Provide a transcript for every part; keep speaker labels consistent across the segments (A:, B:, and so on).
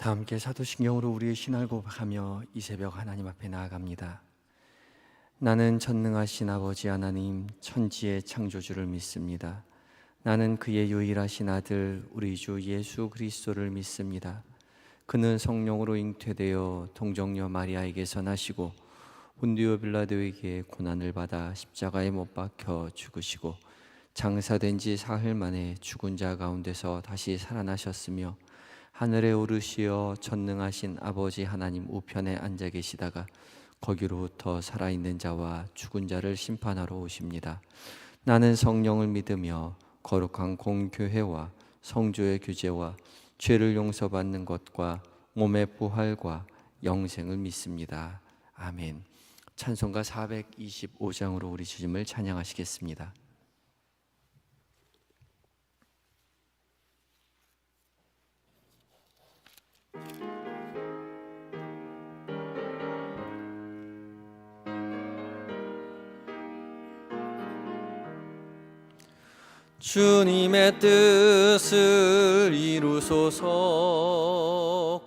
A: 다 함께 사도신경으로 우리의 신앙을 고백하며 이 새벽 하나님 앞에 나아갑니다. 나는 전능하신 아버지 하나님 천지의 창조주를 믿습니다. 나는 그의 유일하신 아들 우리 주 예수 그리스도를 믿습니다. 그는 성령으로 잉태되어 동정녀 마리아에게서 나시고 본디오 빌라도에게 고난을 받아 십자가에 못 박혀 죽으시고 장사된 지 사흘 만에 죽은 자 가운데서 다시 살아나셨으며 하늘에 오르시어 전능하신 아버지 하나님 우편에 앉아 계시다가 거기로부터 살아있는 자와 죽은 자를 심판하러 오십니다. 나는 성령을 믿으며 거룩한 공교회와 성조의 규제와 죄를 용서받는 것과 몸의 부활과 영생을 믿습니다. 아멘. 찬송가 425장으로 우리 주님을 찬양하시겠습니다. 주님의 뜻을 이루소서.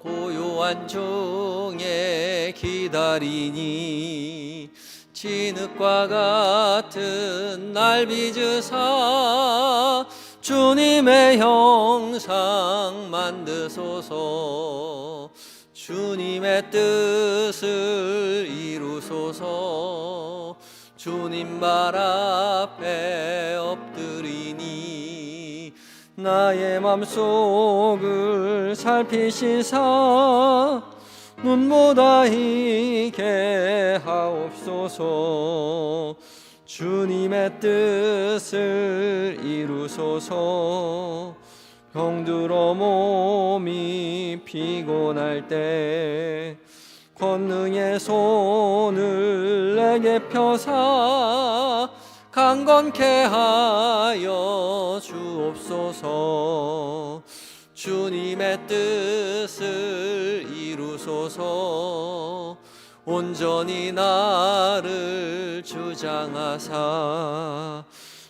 A: 고요한 중에 기다리니 진흙과 같은 날 빚으사 주님의 형상 만드소서. 주님의 뜻을 이루소서. 주님 발 앞에 엎드리니 나의 맘속을 살피시사 눈보다 희게 하옵소서. 주님의 뜻을 이루소서. 병들어 몸이 피곤할 때 권능의 손을 내게 펴사 강건케 하여 주옵소서. 주님의 뜻을 이루소서. 온전히 나를 주장하사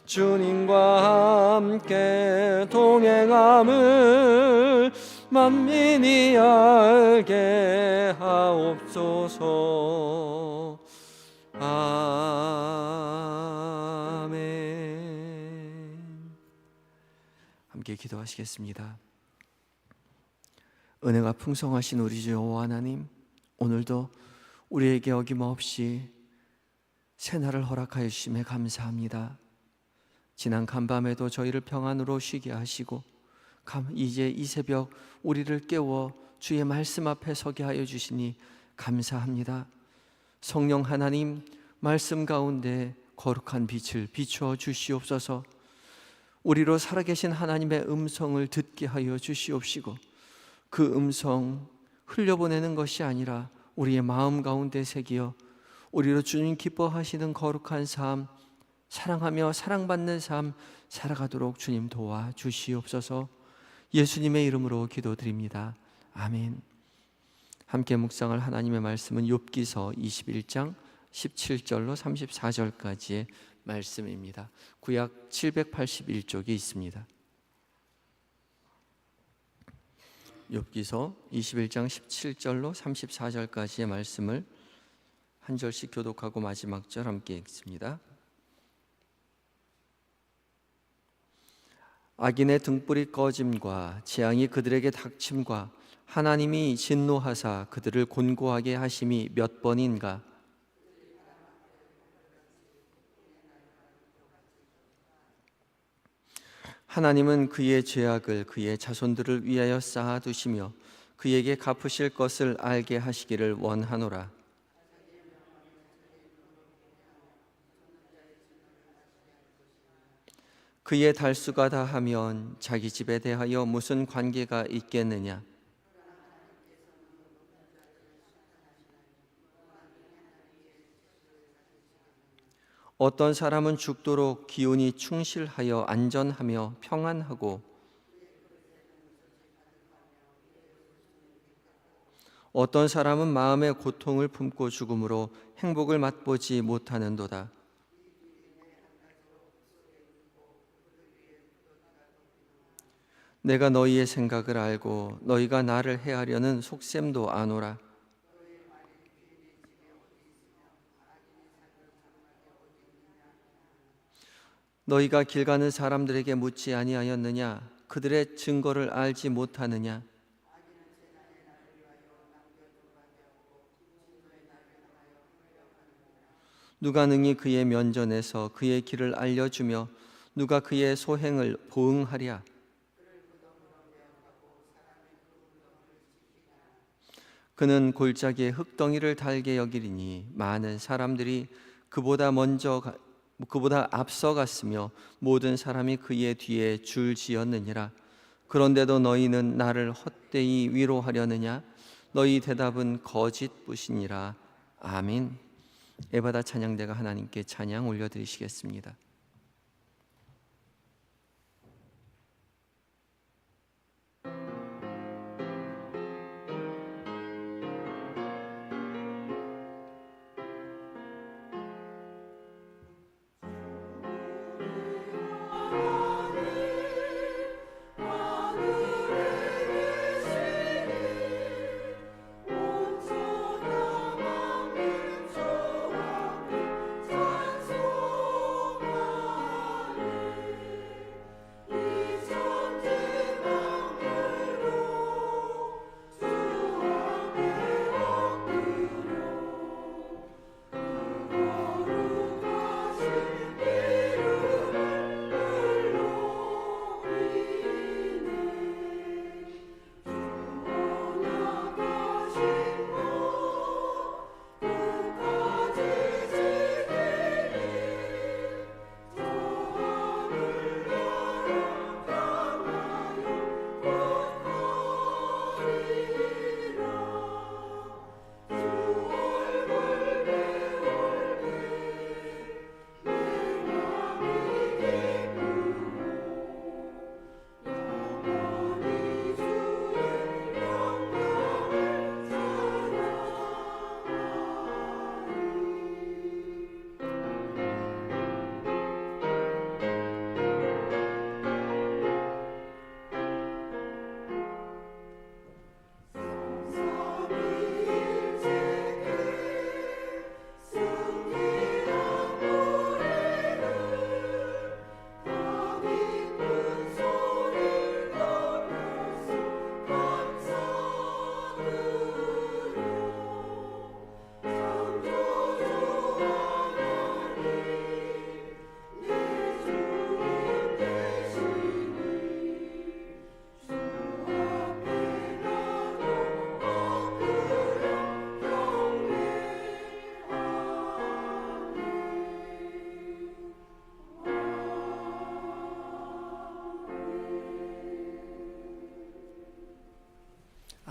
A: 주님과 함께 동행함을 만민이 알게 하옵소서. 아멘. 함께 기도하시겠습니다. 은혜가 풍성하신 우리 주 여호와 하나님, 오늘도 우리에게 어김없이 새날을 허락하여 주심에 감사합니다. 지난 간밤에도 저희를 평안으로 쉬게 하시고 이제 이 새벽 우리를 깨워 주의 말씀 앞에 서게 하여 주시니 감사합니다. 성령 하나님, 말씀 가운데 거룩한 빛을 비추어 주시옵소서. 우리로 살아계신 하나님의 음성을 듣게 하여 주시옵시고 그 음성 흘려보내는 것이 아니라 우리의 마음 가운데 새기어 우리로 주님 기뻐하시는 거룩한 삶, 사랑하며 사랑받는 삶 살아가도록 주님 도와 주시옵소서. 예수님의 이름으로 기도드립니다. 아멘. 함께 묵상할 하나님의 말씀은 욥기서 21장 17절로 34절까지의 말씀입니다. 구약 781쪽에 있습니다. 욥기서 21장 17절로 34절까지의 말씀을 한 절씩 교독하고 마지막 절 함께 읽습니다. 악인의 등불이 꺼짐과 재앙이 그들에게 닥침과 하나님이 진노하사 그들을 곤고하게 하심이 몇 번인가. 하나님은 그의 죄악을 그의 자손들을 위하여 쌓아두시며 그에게 갚으실 것을 알게 하시기를 원하노라. 그의 달수가 다하면 자기 집에 대하여 무슨 관계가 있겠느냐. 어떤 사람은 죽도록 기운이 충실하여 안전하며 평안하고 어떤 사람은 마음의 고통을 품고 죽음으로 행복을 맛보지 못하는도다. 내가 너희의 생각을 알고 너희가 나를 해하려는 속셈도 아노라. 너희가 길 가는 사람들에게 묻지 아니하였느냐? 그들의 증거를 알지 못하느냐? 누가 능히 그의 면전에서 그의 길을 알려주며 누가 그의 소행을 보응하랴? 그는 골짜기에 흙덩이를 달게 여기리니 많은 사람들이 그보다 앞서갔으며 모든 사람이 그의 뒤에 줄지었느니라. 그런데도 너희는 나를 헛되이 위로하려느냐? 너희 대답은 거짓뿐이니라. 아멘. 에바다 찬양대가 하나님께 찬양 올려드리시겠습니다.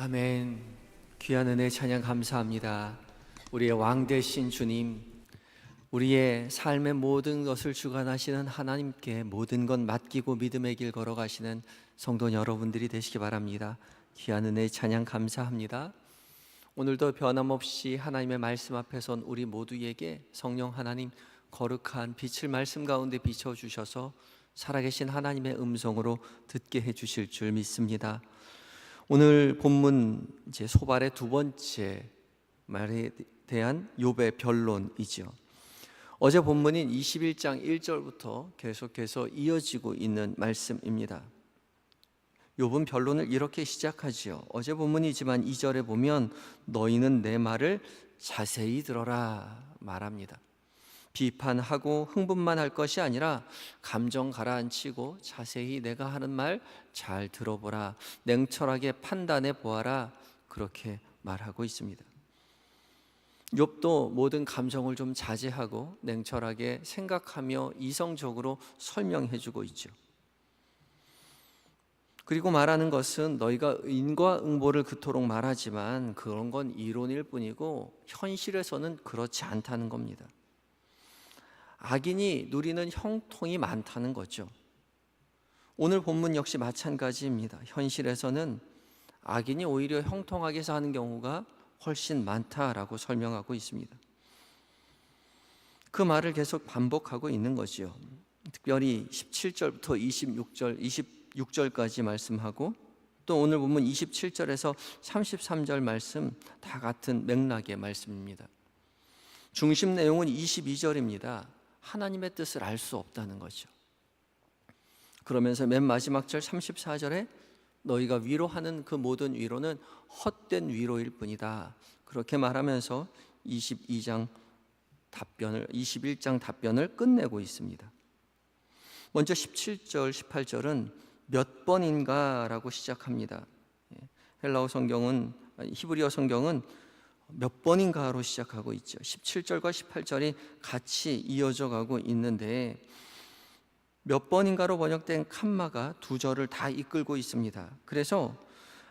A: 아멘. 귀한 은혜 찬양 감사합니다. 우리의 왕 되신 주님, 우리의 삶의 모든 것을 주관하시는 하나님께 모든 것 맡기고 믿음의 길 걸어가시는 성도 여러분들이 되시기 바랍니다. 귀한 은혜 찬양 감사합니다. 오늘도 변함없이 하나님의 말씀 앞에 선 우리 모두에게 성령 하나님 거룩한 빛을 말씀 가운데 비춰주셔서 살아계신 하나님의 음성으로 듣게 해주실 줄 믿습니다. 오늘 본문 이제 소발의 두 번째 말에 대한 욥의 변론이죠. 어제 본문인 21장 1절부터 계속해서 이어지고 있는 말씀입니다. 욥은 변론을 이렇게 시작하지요. 어제 본문이지만 2절에 보면 너희는 내 말을 자세히 들어라 말합니다. 비판하고 흥분만 할 것이 아니라 감정 가라앉히고 자세히 내가 하는 말 잘 들어보라, 냉철하게 판단해 보아라, 그렇게 말하고 있습니다. 욥도 모든 감정을 좀 자제하고 냉철하게 생각하며 이성적으로 설명해 주고 있죠. 그리고 말하는 것은 너희가 인과응보를 그토록 말하지만 그런 건 이론일 뿐이고 현실에서는 그렇지 않다는 겁니다. 악인이 누리는 형통이 많다는 거죠. 오늘 본문 역시 마찬가지입니다. 현실에서는 악인이 오히려 형통하게 사는 경우가 훨씬 많다라고 설명하고 있습니다. 그 말을 계속 반복하고 있는 거죠. 특별히 17절부터 26절, 26절까지 말씀하고 또 오늘 보면 27절에서 33절 말씀 다 같은 맥락의 말씀입니다. 중심 내용은 22절입니다. 하나님의 뜻을 알 수 없다는 거죠. 그러면서 맨 마지막 절 34절에 너희가 위로하는 그 모든 위로는 헛된 위로일 뿐이다. 그렇게 말하면서 21장 답변을 끝내고 있습니다. 먼저 17절, 18절은 몇 번인가 라고 시작합니다. 헬라어 성경은, 히브리어 성경은 몇 번인가로 시작하고 있죠. 17절과 18절이 같이 이어져 가고 있는데 몇 번인가로 번역된 칸마가 두 절을 다 이끌고 있습니다. 그래서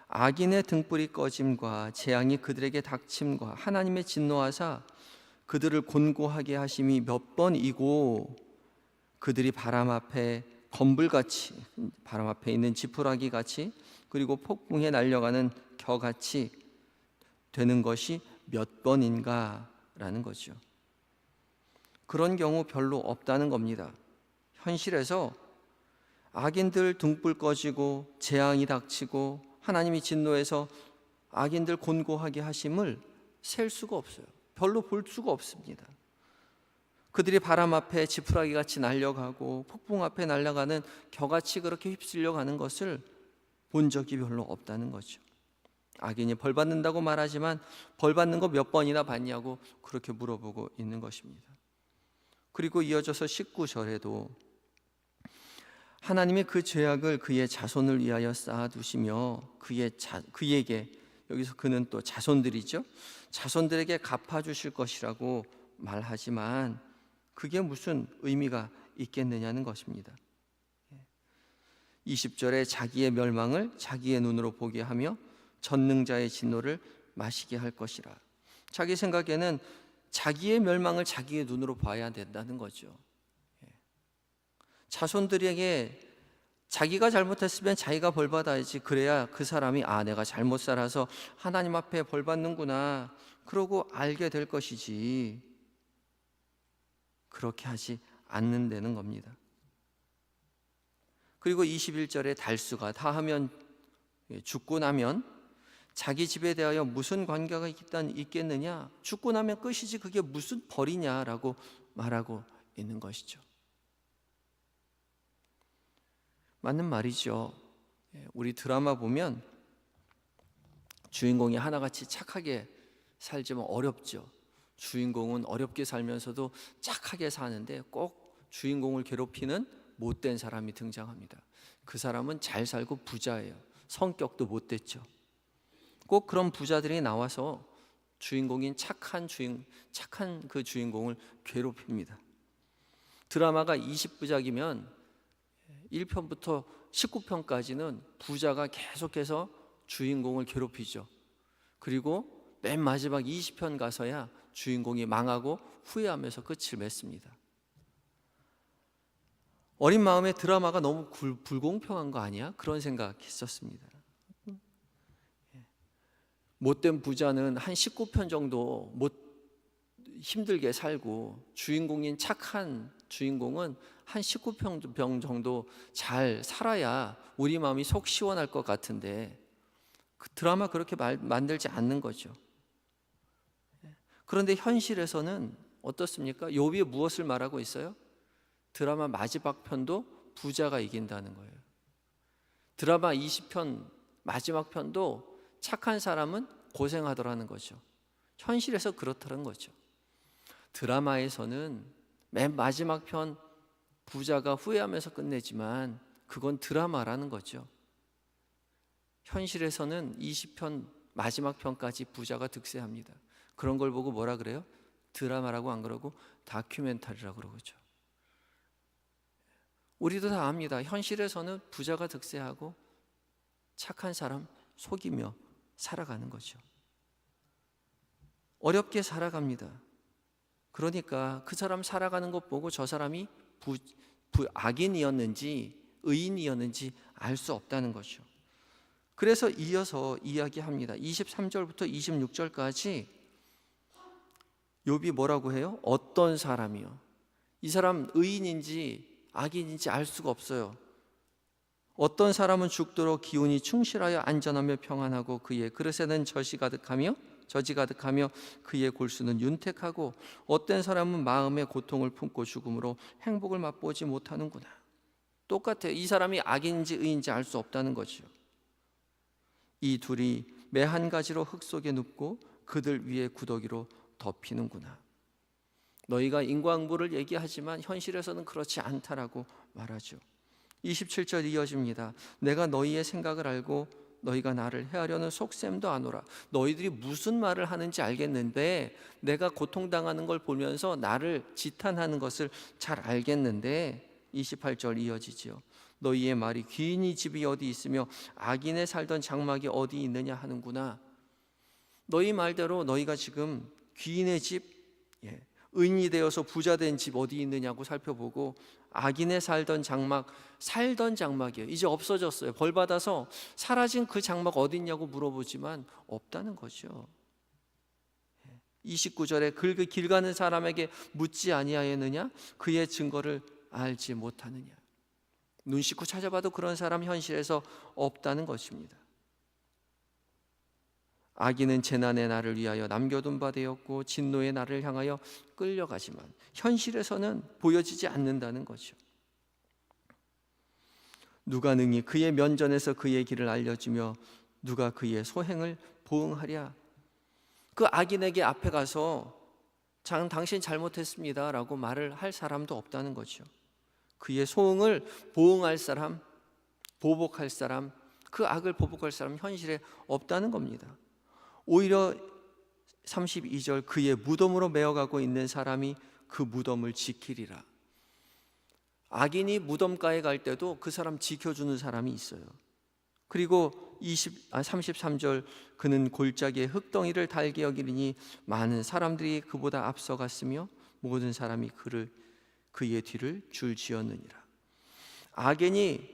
A: 악인의 등불이 꺼짐과 재앙이 그들에게 닥침과 하나님의 진노하사 그들을 곤고하게 하심이 몇 번이고 그들이 바람 앞에 검불같이, 바람 앞에 있는 지푸라기 같이, 그리고 폭풍에 날려가는 겨같이 되는 것이 몇 번인가라는 거죠. 그런 경우 별로 없다는 겁니다. 현실에서 악인들 등불 꺼지고 재앙이 닥치고 하나님이 진노해서 악인들 곤고하게 하심을 셀 수가 없어요. 별로 볼 수가 없습니다. 그들이 바람 앞에 지푸라기 같이 날려가고 폭풍 앞에 날아가는 겨같이 그렇게 휩쓸려 가는 것을 본 적이 별로 없다는 거죠. 악인이 벌 받는다고 말하지만 벌 받는 거 몇 번이나 받냐고 그렇게 물어보고 있는 것입니다. 그리고 이어져서 19절에도 하나님이 그 죄악을 그의 자손을 위하여 쌓아두시며 그에게, 여기서 그는 또 자손들이죠, 자손들에게 갚아주실 것이라고 말하지만 그게 무슨 의미가 있겠느냐는 것입니다. 20절에 자기의 멸망을 자기의 눈으로 보게 하며 전능자의 진노를 마시게 할 것이라. 자기 생각에는 자기의 멸망을 자기의 눈으로 봐야 된다는 거죠. 자손들에게 자기가 잘못했으면 자기가 벌 받아야지, 그래야 그 사람이 내가 잘못 살아서 하나님 앞에 벌 받는구나 그러고 알게 될 것이지, 그렇게 하지 않는다는 겁니다. 그리고 21절에 달수가 다하면, 죽고 나면 자기 집에 대하여 무슨 관계가 있겠느냐, 죽고 나면 끝이지 그게 무슨 벌이냐라고 말하고 있는 것이죠. 맞는 말이죠. 우리 드라마 보면 주인공이 하나같이 착하게 살지만 어렵죠. 주인공은 어렵게 살면서도 착하게 사는데 꼭 주인공을 괴롭히는 못된 사람이 등장합니다. 그 사람은 잘 살고 부자예요. 성격도 못됐죠. 꼭 그런 부자들이 나와서 주인공인 착한 그 주인공을 괴롭힙니다. 드라마가 20부작이면 1편부터 19편까지는 부자가 계속해서 주인공을 괴롭히죠. 그리고 맨 마지막 20편 가서야 주인공이 망하고 후회하면서 끝을 맺습니다. 어린 마음에 드라마가 너무 불공평한 거 아니야? 그런 생각했었습니다. 못된 부자는 한 19편 정도 힘들게 살고 주인공인 착한 주인공은 한 19편 정도 잘 살아야 우리 마음이 속 시원할 것 같은데 그 드라마 그렇게 만들지 않는 거죠. 그런데 현실에서는 어떻습니까? 욥이 무엇을 말하고 있어요? 드라마 마지막 편도 부자가 이긴다는 거예요. 드라마 20편 마지막 편도 착한 사람은 고생하더라는 거죠. 현실에서 그렇다는 거죠. 드라마에서는 맨 마지막 편 부자가 후회하면서 끝내지만 그건 드라마라는 거죠. 현실에서는 20편 마지막 편까지 부자가 득세합니다. 그런 걸 보고 뭐라 그래요? 드라마라고 안 그러고 다큐멘터리라고 그러죠. 우리도 다 압니다. 현실에서는 부자가 득세하고 착한 사람 속이며 살아가는 거죠. 어렵게 살아갑니다. 그러니까 그 사람 살아가는 것 보고 저 사람이 악인이었는지 의인이었는지 알 수 없다는 거죠. 그래서 이어서 이야기합니다. 23절부터 26절까지 욥이 뭐라고 해요? 어떤 사람이요? 이 사람 의인인지 악인인지 알 수가 없어요. 어떤 사람은 죽도록 기운이 충실하여 안전하며 평안하고 그의 그릇에는 저지 가득하며 그의 골수는 윤택하고 어떤 사람은 마음의 고통을 품고 죽음으로 행복을 맛보지 못하는구나. 똑같아요. 이 사람이 악인지 의인지 알 수 없다는 거죠. 이 둘이 매 한 가지로 흙 속에 눕고 그들 위에 구더기로 덮이는구나. 너희가 인과응보를 얘기하지만 현실에서는 그렇지 않다라고 말하죠. 27절 이어집니다. 내가 너희의 생각을 알고 너희가 나를 해하려는 속셈도 아노라. 너희들이 무슨 말을 하는지 알겠는데, 내가 고통당하는 걸 보면서 나를 지탄하는 것을 잘 알겠는데, 28절 이어지지요. 너희의 말이 귀인의 집이 어디 있으며 악인의 살던 장막이 어디 있느냐 하는구나. 너희 말대로 너희가 지금 귀인의 집, 의인이 되어서 부자 된 집 어디 있느냐고 살펴보고, 악인의 살던 장막이에요. 이제 없어졌어요. 벌 받아서 사라진 그 장막 어디 있냐고 물어보지만 없다는 거죠. 29절에 길 가는 사람에게 묻지 아니하였느냐? 그의 증거를 알지 못하느냐? 눈 씻고 찾아봐도 그런 사람 현실에서 없다는 것입니다. 악인은 재난의 날을 위하여 남겨둔 바 되었고 진노의 날을 향하여 끌려가지만 현실에서는 보여지지 않는다는 거죠. 누가 능히 그의 면전에서 그의 길을 알려주며 누가 그의 소행을 보응하랴? 그 악인에게 앞에 가서 당신 잘못했습니다 라고 말을 할 사람도 없다는 거죠. 그의 소응을 보응할 사람, 보복할 사람, 그 악을 보복할 사람 현실에 없다는 겁니다. 오히려 32절 그의 무덤으로 메어가고 있는 사람이 그 무덤을 지키리라. 악인이 무덤가에 갈 때도 그 사람 지켜주는 사람이 있어요. 그리고 33절 그는 골짜기에 흙덩이를 달게 여기리니 많은 사람들이 그보다 앞서갔으며 모든 사람이 그의 뒤를 줄지었느니라. 악인이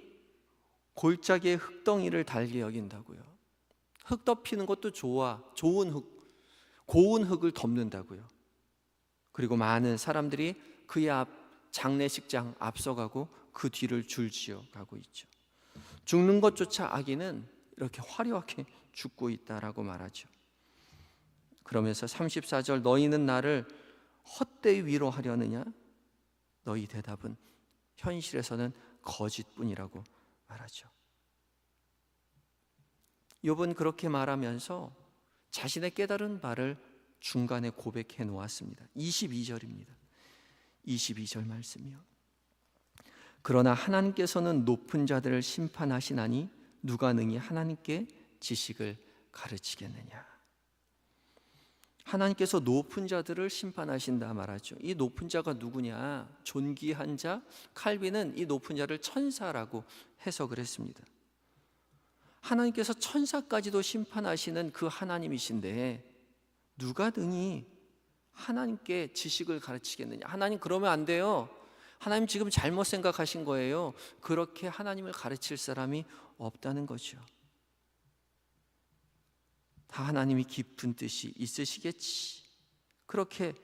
A: 골짜기에 흙덩이를 달게 여긴다고요. 흙 덮이는 것도 좋은 흙, 고운 흙을 덮는다고요. 그리고 많은 사람들이 그의 장례식장 앞서가고 그 뒤를 줄지어 가고 있죠. 죽는 것조차 악인은 이렇게 화려하게 죽고 있다라고 말하죠. 그러면서 34절 너희는 나를 헛되이 위로하려느냐? 너희 대답은 현실에서는 거짓뿐이라고 말하죠. 욥은 그렇게 말하면서 자신의 깨달은 바를 중간에 고백해 놓았습니다. 22절입니다. 22절 말씀이요. 그러나 하나님께서는 높은 자들을 심판하시나니 누가 능히 하나님께 지식을 가르치겠느냐. 하나님께서 높은 자들을 심판하신다 말하죠. 이 높은 자가 누구냐? 존귀한 자. 칼빈은 이 높은 자를 천사라고 해석을 했습니다. 하나님께서 천사까지도 심판하시는 그 하나님이신데 누가 능히 하나님께 지식을 가르치겠느냐? 하나님 그러면 안 돼요. 하나님 지금 잘못 생각하신 거예요. 그렇게 하나님을 가르칠 사람이 없다는 거죠. 다 하나님이 깊은 뜻이 있으시겠지. 그렇게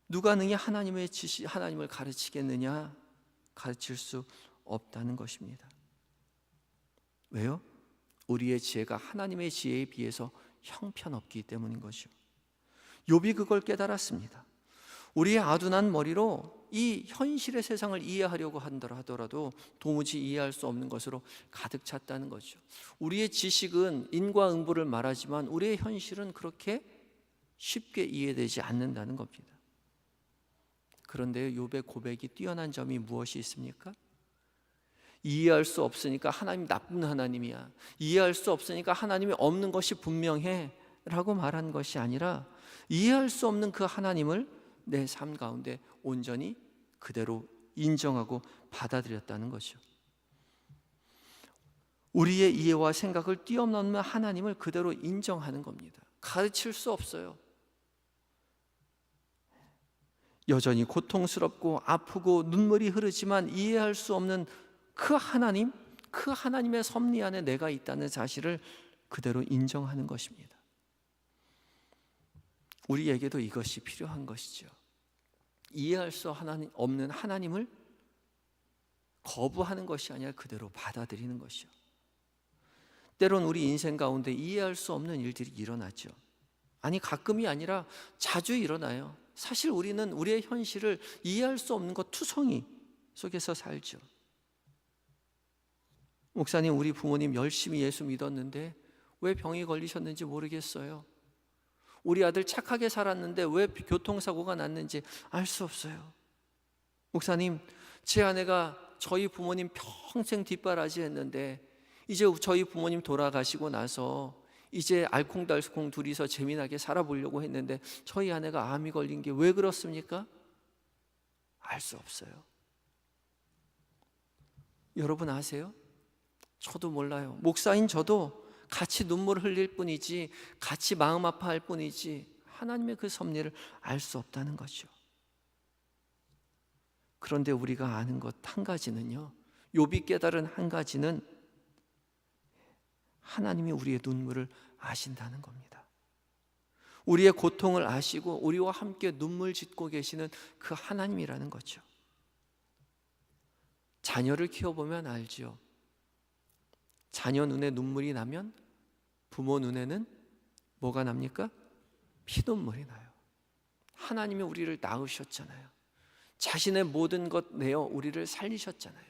A: 누가 능히 하나님을 가르치겠느냐? 가르칠 수 없다는 것입니다. 왜요? 우리의 지혜가 하나님의 지혜에 비해서 형편없기 때문인 거죠. 욥이 그걸 깨달았습니다. 우리의 아둔한 머리로 이 현실의 세상을 이해하려고 하더라도 도무지 이해할 수 없는 것으로 가득 찼다는 거죠. 우리의 지식은 인과응보를 말하지만 우리의 현실은 그렇게 쉽게 이해되지 않는다는 겁니다. 그런데 욥의 고백이 뛰어난 점이 무엇이 있습니까? 이해할 수 없으니까 하나님 나쁜 하나님이야, 이해할 수 없으니까 하나님이 없는 것이 분명해 라고 말한 것이 아니라 이해할 수 없는 그 하나님을 내 삶 가운데 온전히 그대로 인정하고 받아들였다는 것이죠. 우리의 이해와 생각을 뛰어넘는 하나님을 그대로 인정하는 겁니다. 가르칠 수 없어요. 여전히 고통스럽고 아프고 눈물이 흐르지만 이해할 수 없는 그 하나님, 그 하나님의 섭리 안에 내가 있다는 사실을 그대로 인정하는 것입니다. 우리에게도 이것이 필요한 것이죠. 이해할 수 없는 하나님을 거부하는 것이 아니라 그대로 받아들이는 것이요. 때론 우리 인생 가운데 이해할 수 없는 일들이 일어나죠. 아니, 가끔이 아니라 자주 일어나요. 사실 우리는 우리의 현실을 이해할 수 없는 것 투성이 속에서 살죠. 목사님, 우리 부모님 열심히 예수 믿었는데 왜 병이 걸리셨는지 모르겠어요. 우리 아들 착하게 살았는데 왜 교통사고가 났는지 알 수 없어요. 목사님, 제 아내가 저희 부모님 평생 뒷바라지 했는데 이제 저희 부모님 돌아가시고 나서 이제 알콩달콩 둘이서 재미나게 살아보려고 했는데 저희 아내가 암이 걸린 게 왜 그렇습니까? 알 수 없어요. 여러분 아세요? 저도 몰라요. 목사인 저도 같이 눈물을 흘릴 뿐이지, 같이 마음 아파할 뿐이지 하나님의 그 섭리를 알 수 없다는 거죠. 그런데 우리가 아는 것 한 가지는요, 욥이 깨달은 한 가지는 하나님이 우리의 눈물을 아신다는 겁니다. 우리의 고통을 아시고 우리와 함께 눈물 짓고 계시는 그 하나님이라는 거죠. 자녀를 키워보면 알죠. 자녀 눈에 눈물이 나면 부모 눈에는 뭐가 납니까? 피눈물이 나요. 하나님이 우리를 낳으셨잖아요. 자신의 모든 것 내어 우리를 살리셨잖아요.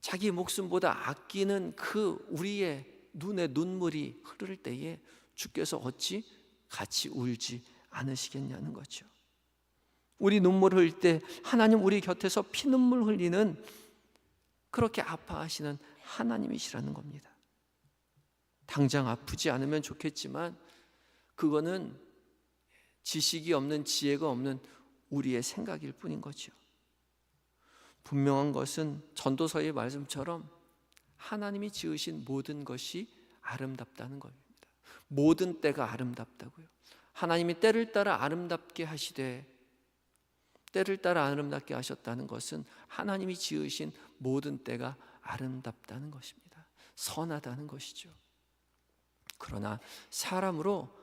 A: 자기 목숨보다 아끼는 그 우리의 눈에 눈물이 흐를 때에 주께서 어찌 같이 울지 않으시겠냐는 거죠. 우리 눈물 흘릴 때 하나님 우리 곁에서 피눈물 흘리는, 그렇게 아파하시는 하나님이시라는 겁니다. 당장 아프지 않으면 좋겠지만 그거는 지식이 없는, 지혜가 없는 우리의 생각일 뿐인 거죠. 분명한 것은 전도서의 말씀처럼 하나님이 지으신 모든 것이 아름답다는 겁니다. 모든 때가 아름답다고요. 하나님이 때를 따라 아름답게 하시되, 때를 따라 아름답게 하셨다는 것은 하나님이 지으신 모든 때가 아름답다는 것입니다. 선하다는 것이죠. 그러나 사람으로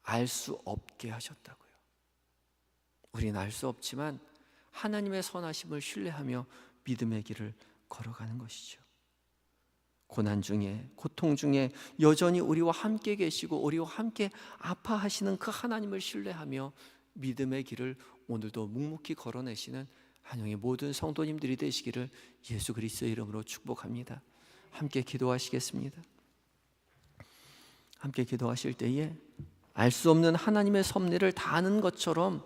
A: 알 수 없게 하셨다고요. 우리는 알 수 없지만 하나님의 선하심을 신뢰하며 믿음의 길을 걸어가는 것이죠. 고난 중에, 고통 중에 여전히 우리와 함께 계시고 우리와 함께 아파하시는 그 하나님을 신뢰하며 믿음의 길을 오늘도 묵묵히 걸어내시는 한영의 모든 성도님들이 되시기를 예수 그리스도의 이름으로 축복합니다. 함께 기도하시겠습니다. 함께 기도하실 때에 알 수 없는 하나님의 섭리를 다 아는 것처럼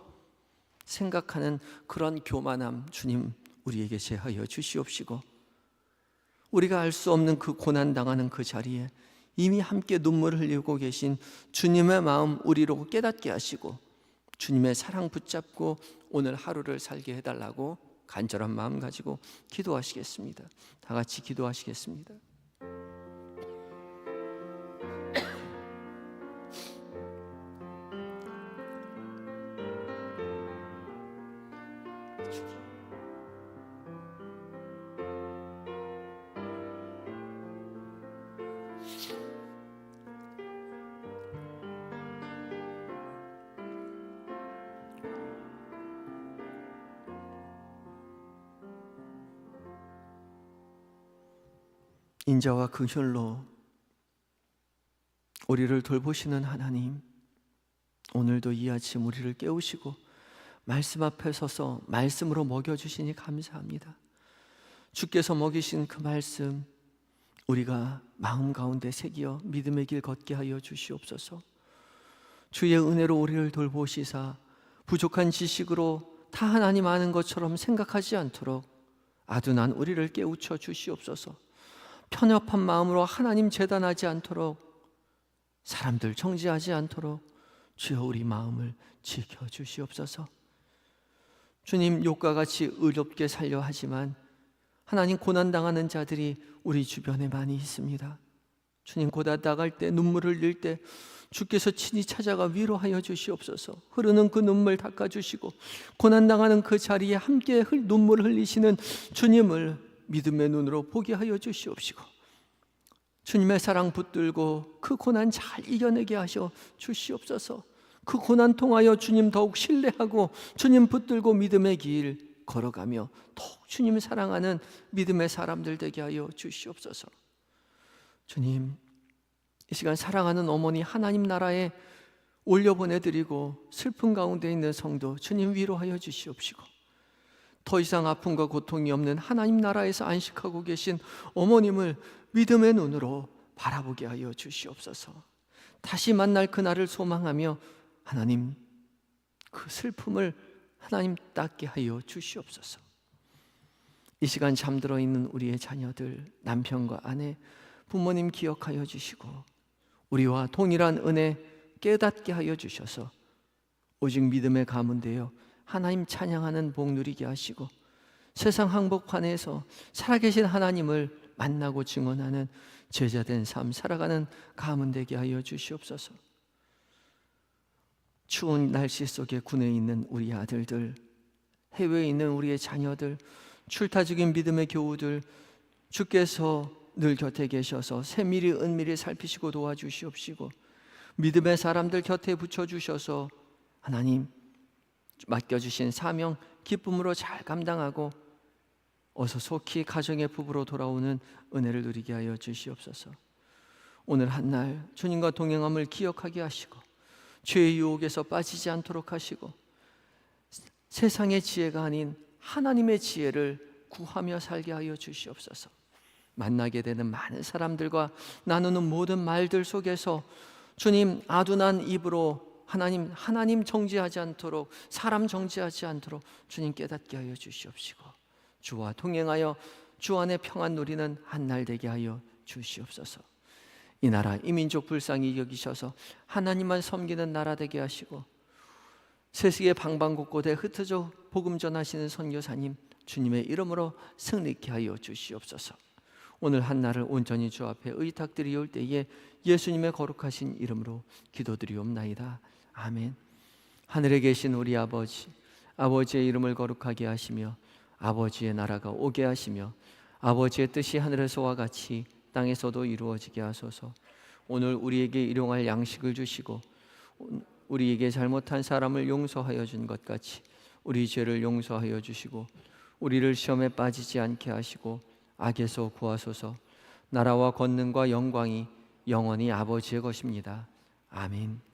A: 생각하는 그런 교만함, 주님 우리에게 제하여 주시옵시고, 우리가 알 수 없는 그 고난당하는 그 자리에 이미 함께 눈물을 흘리고 계신 주님의 마음 우리로 깨닫게 하시고 주님의 사랑 붙잡고 오늘 하루를 살게 해달라고 간절한 마음 가지고 기도하시겠습니다. 다 같이 기도하시겠습니다. 인자와 긍휼로 우리를 돌보시는 하나님, 오늘도 이 아침 우리를 깨우시고 말씀 앞에 서서 말씀으로 먹여주시니 감사합니다. 주께서 먹이신 그 말씀 우리가 마음 가운데 새기어 믿음의 길 걷게 하여 주시옵소서. 주의 은혜로 우리를 돌보시사 부족한 지식으로 다 하나님 아는 것처럼 생각하지 않도록 아둔한 우리를 깨우쳐 주시옵소서. 편협한 마음으로 하나님 재단하지 않도록, 사람들 정죄하지 않도록 주여 우리 마음을 지켜주시옵소서. 주님, 욥과 같이 의롭게 살려 하지만 하나님 고난당하는 자들이 우리 주변에 많이 있습니다. 주님, 고난 당할 때, 눈물을 흘릴 때 주께서 친히 찾아가 위로하여 주시옵소서. 흐르는 그 눈물 닦아주시고 고난당하는 그 자리에 함께 눈물을 흘리시는 주님을 믿음의 눈으로 보게 하여 주시옵시고, 주님의 사랑 붙들고 그 고난 잘 이겨내게 하셔 주시옵소서. 그 고난 통하여 주님 더욱 신뢰하고 주님 붙들고 믿음의 길 걸어가며 더욱 주님 사랑하는 믿음의 사람들 되게 하여 주시옵소서. 주님, 이 시간 사랑하는 어머니 하나님 나라에 올려보내드리고 슬픔 가운데 있는 성도 주님 위로하여 주시옵시고, 더 이상 아픔과 고통이 없는 하나님 나라에서 안식하고 계신 어머님을 믿음의 눈으로 바라보게 하여 주시옵소서. 다시 만날 그날을 소망하며 하나님 그 슬픔을 하나님 닦게 하여 주시옵소서. 이 시간 잠들어 있는 우리의 자녀들, 남편과 아내, 부모님 기억하여 주시고 우리와 동일한 은혜 깨닫게 하여 주셔서 오직 믿음의 가문 되어 하나님 찬양하는 복 누리게 하시고 세상 한복판에서 살아계신 하나님을 만나고 증언하는 제자된 삶 살아가는 가문 되게 하여 주시옵소서. 추운 날씨 속에 군에 있는 우리 아들들, 해외에 있는 우리의 자녀들, 출타적인 믿음의 교우들, 주께서 늘 곁에 계셔서 세밀히 은밀히 살피시고 도와주시옵시고 믿음의 사람들 곁에 붙여주셔서 하나님 맡겨주신 사명 기쁨으로 잘 감당하고 어서 속히 가정의 부부로 돌아오는 은혜를 누리게 하여 주시옵소서. 오늘 한날 주님과 동행함을 기억하게 하시고 죄의 유혹에서 빠지지 않도록 하시고 세상의 지혜가 아닌 하나님의 지혜를 구하며 살게 하여 주시옵소서. 만나게 되는 많은 사람들과 나누는 모든 말들 속에서 주님 아둔한 입으로 하나님 정죄하지 않도록, 사람 정죄하지 않도록 주님 깨닫게 하여 주시옵시고 주와 동행하여 주 안에 평안 누리는 한날 되게 하여 주시옵소서. 이 나라 이 민족 불쌍히 여기셔서 하나님만 섬기는 나라 되게 하시고 세상의 방방곡곡에 흩어져 복음 전하시는 선교사님 주님의 이름으로 승리케 하여 주시옵소서. 오늘 한날을 온전히 주 앞에 의탁드리올 때에 예수님의 거룩하신 이름으로 기도드리옵나이다. 아멘. 하늘에 계신 우리 아버지, 아버지의 이름을 거룩하게 하시며 아버지의 나라가 오게 하시며 아버지의 뜻이 하늘에서와 같이 땅에서도 이루어지게 하소서. 오늘 우리에게 일용할 양식을 주시고 우리에게 잘못한 사람을 용서하여 준 것 같이 우리 죄를 용서하여 주시고 우리를 시험에 빠지지 않게 하시고 악에서 구하소서. 나라와 권능과 영광이 영원히 아버지의 것입니다. 아멘.